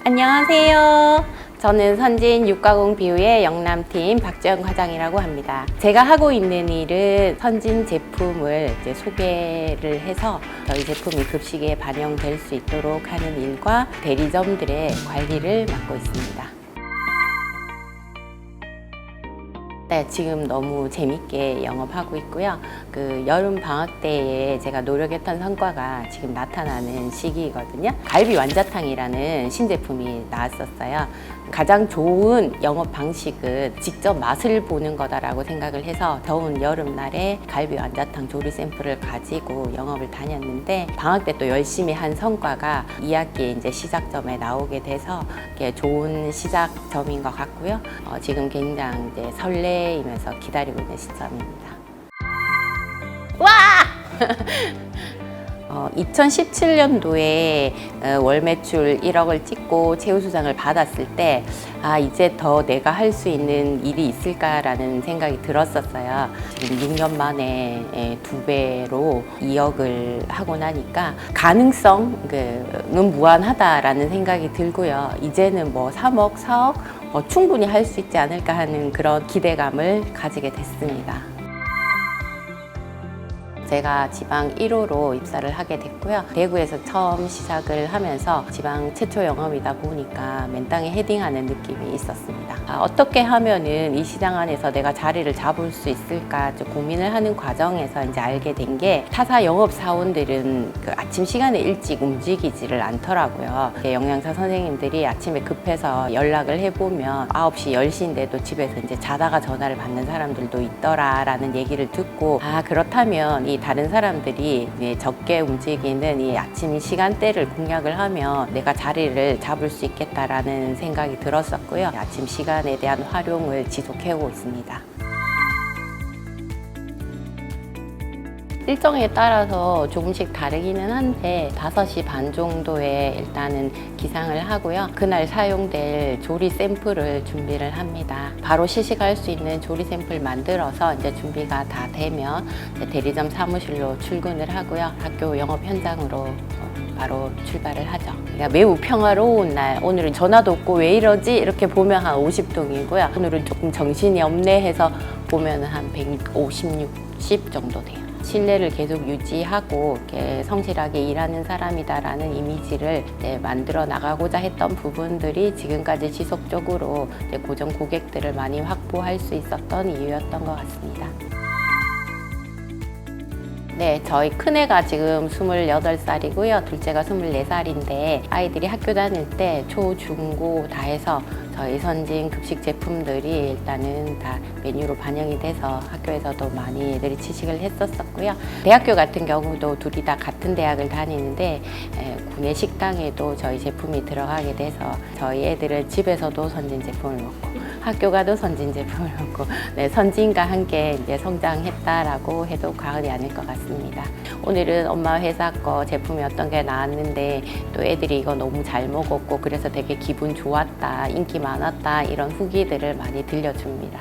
안녕하세요. 저는 선진 육가공 비유의 영남팀 박지연 과장이라고 합니다. 제가 하고 있는 일은 선진 제품을 이제 소개를 해서 저희 제품이 급식에 반영될 수 있도록 하는 일과 대리점들의 관리를 맡고 있습니다. 네, 지금 너무 재밌게 영업하고 있고요. 여름 방학 때에 제가 노력했던 성과가 지금 나타나는 시기거든요. 갈비 완자탕이라는 신제품이 나왔었어요. 가장 좋은 영업 방식은 직접 맛을 보는 거다라고 생각을 해서 더운 여름날에 갈비 완자탕 조리 샘플을 가지고 영업을 다녔는데 방학 때 또 열심히 한 성과가 2학기에 이제 시작점에 나오게 돼서 좋은 시작점인 것 같고요. 지금 굉장히 이제 설레이면서 기다리고 있는 시점입니다. 와! 2017년도에 월 매출 1억을 찍고 최우수상을 받았을 때 이제 더 내가 할 수 있는 일이 있을까라는 생각이 들었었어요. 지금 6년 만에 2배로 2억을 하고 나니까 가능성은 무한하다라는 생각이 들고요. 이제는 뭐 3억, 4억 충분히 할 수 있지 않을까 하는 그런 기대감을 가지게 됐습니다. 제가 지방 1호로 입사를 하게 됐고요. 대구에서 처음 시작을 하면서 지방 최초 영업이다 보니까 맨 땅에 헤딩하는 느낌이 있었습니다. 어떻게 하면은 이 시장 안에서 내가 자리를 잡을 수 있을까 좀 고민을 하는 과정에서 이제 알게 된 게 타사 영업 사원들은 아침 시간에 일찍 움직이지를 않더라고요. 영양사 선생님들이 아침에 급해서 연락을 해보면 9시, 10시인데도 집에서 이제 자다가 전화를 받는 사람들도 있더라라는 얘기를 듣고 그렇다면 이 다른 사람들이 적게 움직이는 이 아침 시간대를 공략을 하면 내가 자리를 잡을 수 있겠다라는 생각이 들었었고요. 아침 시간에 대한 활용을 지속해오고 있습니다. 일정에 따라서 조금씩 다르기는 한데 5시 반 정도에 일단은 기상을 하고요. 그날 사용될 조리 샘플을 준비를 합니다. 바로 시식할 수 있는 조리 샘플 만들어서 이제 준비가 다 되면 이제 대리점 사무실로 출근을 하고요. 학교 영업 현장으로 바로 출발을 하죠. 그러니까 매우 평화로운 날, 오늘은 전화도 없고 왜 이러지? 이렇게 보면 한 50동이고요. 오늘은 조금 정신이 없네 해서 보면 한 150, 60 정도 돼요. 신뢰를 계속 유지하고 이렇게 성실하게 일하는 사람이다라는 이미지를 만들어 나가고자 했던 부분들이 지금까지 지속적으로 고정 고객들을 많이 확보할 수 있었던 이유였던 것 같습니다. 네, 저희 큰애가 지금 28살이고요. 둘째가 24살인데 아이들이 학교 다닐 때 초, 중, 고 다 해서 저희 선진 급식 제품들이 일단은 다 메뉴로 반영이 돼서 학교에서도 많이 애들이 취식을 했었고요. 대학교 같은 경우도 둘이 다 같은 대학을 다니는데 구내 식당에도 저희 제품이 들어가게 돼서 저희 애들은 집에서도 선진 제품을 먹고 학교 가도 선진 제품을 먹고 선진과 함께 이제 성장했다라고 해도 과언이 아닐 것 같습니다. 오늘은 엄마 회사 거 제품이 어떤 게 나왔는데 또 애들이 이거 너무 잘 먹었고 그래서 되게 기분 좋았다, 인기 많았다 이런 후기들을 많이 들려줍니다.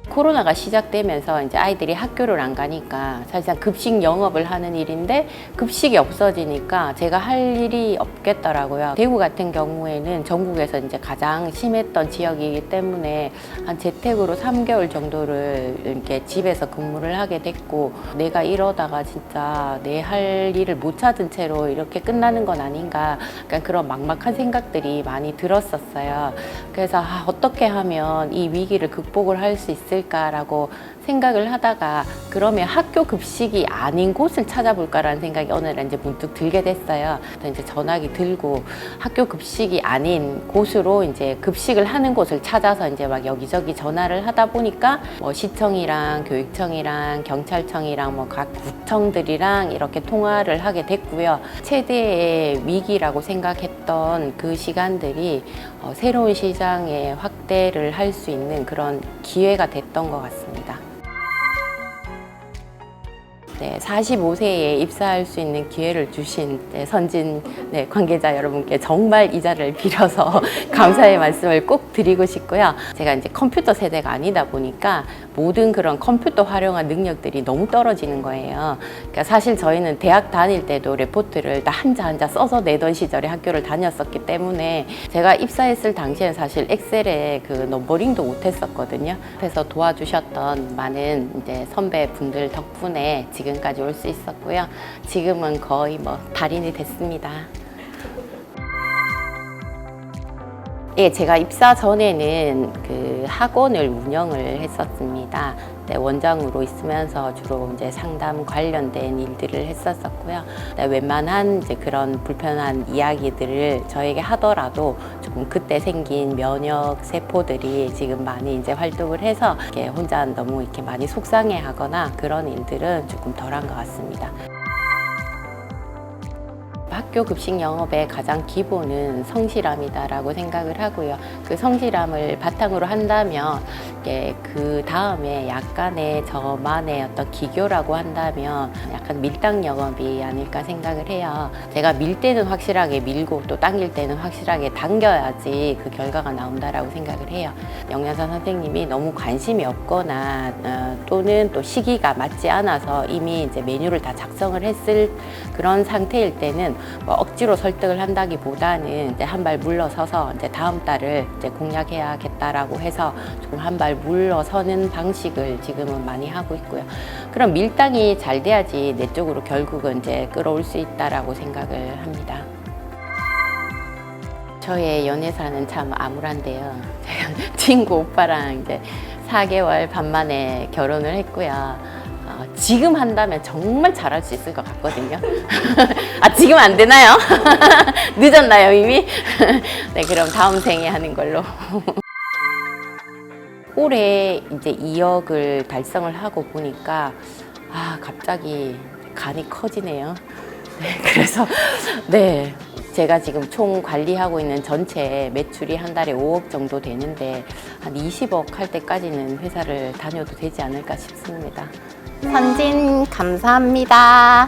코로나가 시작되면서 이제 아이들이 학교를 안 가니까 사실상 급식 영업을 하는 일인데 급식이 없어지니까 제가 할 일이 없겠더라고요. 대구 같은 경우에는 전국에서 이제 가장 심했던 지역이기 때문에 한 재택으로 3개월 정도를 이렇게 집에서 근무를 하게 됐고 내가 이러다가 진짜 내 할 일을 못 찾은 채로 이렇게 끝나는 건 아닌가 그런 막막한 생각들이 많이 들었었어요. 그래서 어떻게 하면 이 위기를 극복을 할 수 있을까라고 생각을 하다가 그러면 학교 급식이 아닌 곳을 찾아볼까라는 생각이 어느 날 이제 문득 들게 됐어요. 이제 전화기 들고 학교 급식이 아닌 곳으로 이제 급식을 하는 곳을 찾아서 이제 막 여기저기 전화를 하다 보니까 뭐 시청이랑 교육청이랑 경찰청이랑 뭐 각 구청들이랑 이렇게 통화를 하게 됐고요. 최대의 위기라고 생각했던 그 시간들이 새로운 시장에 확대를 할 수 있는 그런 기회가 됐던 것 같습니다. 네, 45세에 입사할 수 있는 기회를 주신 선진 관계자 여러분께 정말 이 자리를 빌어서 감사의 말씀을 꼭 드리고 싶고요. 제가 이제 컴퓨터 세대가 아니다 보니까 모든 그런 컴퓨터 활용한 능력들이 너무 떨어지는 거예요. 그러니까 사실 저희는 대학 다닐 때도 레포트를 다 한자 한자 써서 내던 시절에 학교를 다녔었기 때문에 제가 입사했을 당시에는 사실 엑셀에 그 넘버링도 못했었거든요. 그래서 도와주셨던 많은 이제 선배분들 덕분에 지금까지 올 수 있었고요. 지금은 거의 뭐 달인이 됐습니다. 예, 제가 입사 전에는 그 학원을 운영을 했었습니다. 네, 원장으로 있으면서 주로 이제 상담 관련된 일들을 했었고요. 네, 웬만한 이제 그런 불편한 이야기들을 저에게 하더라도 조금 그때 생긴 면역 세포들이 지금 많이 이제 활동을 해서 이렇게 혼자 너무 이렇게 많이 속상해하거나 그런 일들은 조금 덜한 것 같습니다. 학교 급식 영업의 가장 기본은 성실함이다라고 생각을 하고요. 그 성실함을 바탕으로 한다면 그 다음에 약간의 저만의 어떤 기교라고 한다면 약간 밀당 영업이 아닐까 생각을 해요. 제가 밀 때는 확실하게 밀고 또 당길 때는 확실하게 당겨야지 그 결과가 나온다라고 생각을 해요. 영양사 선생님이 너무 관심이 없거나 또는 또 시기가 맞지 않아서 이미 이제 메뉴를 다 작성을 했을 그런 상태일 때는 뭐 억지로 설득을 한다기보다는 이제 한 발 물러서서 이제 다음 달을 이제 공략해야겠다라고 해서 조금 한 발 물러서는 방식을 지금은 많이 하고 있고요. 그럼 밀당이 잘 돼야지 내 쪽으로 결국은 이제 끌어올 수 있다라고 생각을 합니다. 저의 연애사는 참 암울한데요. 제가 친구 오빠랑 이제 4개월 반 만에 결혼을 했고요. 지금 한다면 정말 잘할 수 있을 것 같거든요. 아, 지금 안 되나요? 늦었나요, 이미? 네, 그럼 다음 생에 하는 걸로. 올해 이제 2억을 달성을 하고 보니까, 갑자기 간이 커지네요. 네, 그래서, 네. 제가 지금 총 관리하고 있는 전체 매출이 한 달에 5억 정도 되는데, 한 20억 할 때까지는 회사를 다녀도 되지 않을까 싶습니다. 선진 감사합니다.